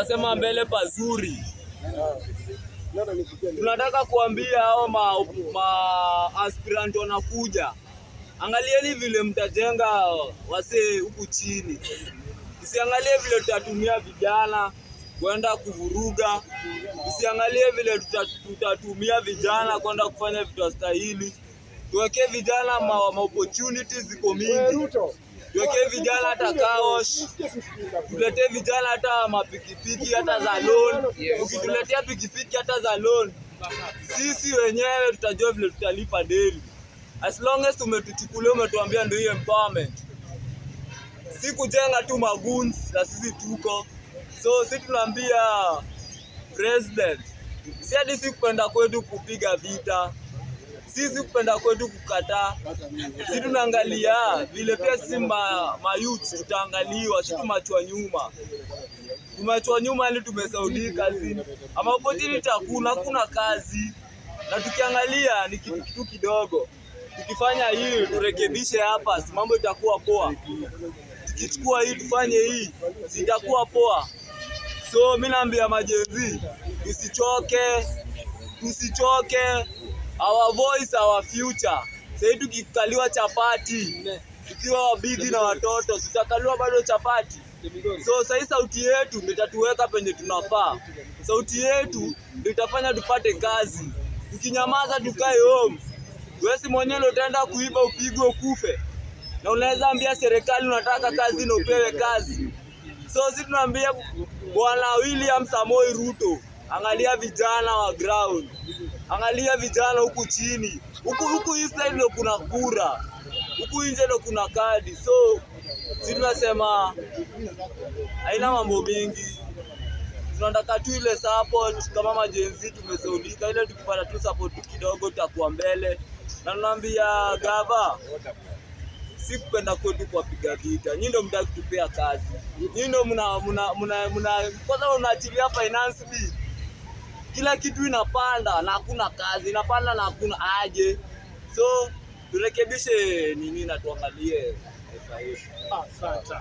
Nasema mbele pazuri. Tunataka kuambia hao aspirant wanakuja, angalieni vile mtajenga wase huku chini. Usiangalie vile tutatumia vijana kwenda kuvuruga. Usiangalie vile tutatumia vijana kwenda kufanya vitu stahili. Tuweke vijana ma opportunities ziko mingi. Tuweke vijana hata kaosh. Tuletee vijana hata mapikipiki hata za loan. Ukituletea pikipiki hata za loan, sisi wenyewe tutajua vile tutalipa daily. As long as umetuchukulia umetuambia ndio hiyo empowerment. Si kujenga tu maguns na sisi tuko. So sisi tunaambia president, si hadi si kupenda kwetu kupiga vita. Sisi kupenda kwetu kukataa. Sisi tunaangalia vile pia sisi ma youth tutaangaliwa, sisi tumachwa nyuma. Tumachwa nyuma ili tumesaudika zini. Ama opportunity hakuna kazi. Na tukiangalia ni kitu kidogo. Tukifanya hii turekebishe hapa, mambo itakuwa poa. Tukichukua hii tufanye hii, sitakuwa poa. So mimi naambia majenzi, tusichoke. Our voice, our future. Sasa tukikaliwa chapati, tukiwa wabidi na watoto, tutakaliwa bado chapati. So sasa sauti yetu ndio itatuweka penye tunafaa. Sauti yetu ndio itafanya tupate kazi. Tukinyamaza tukae home, wewe si mwenyewe utaenda kuiba upigwe ukufe. Na unaweza ambia serikali unataka kazi na upewe kazi. So sisi tunaambia Bwana William Samoei Ruto, angalia vijana wa ground. Angalia vijana huku chini. Huku hii side ndio kuna kura. Huku nje ndio kuna kadi. So sisi tunasema haina mambo mingi. Tunataka tu ile support kama majenzi tumesaudika. Ile tukipata tu support kidogo tutakuwa mbele. Na tunaambia gava, si kupenda kwetu kuwapiga vita. Nyinyi ndio mtaki kutupea kazi. Nyinyi ndio kwanza unaachilia finance bill. Kila kitu inapanda na hakuna kazi, inapanda na hakuna aje. So turekebishe nini na tuangalie. Asante.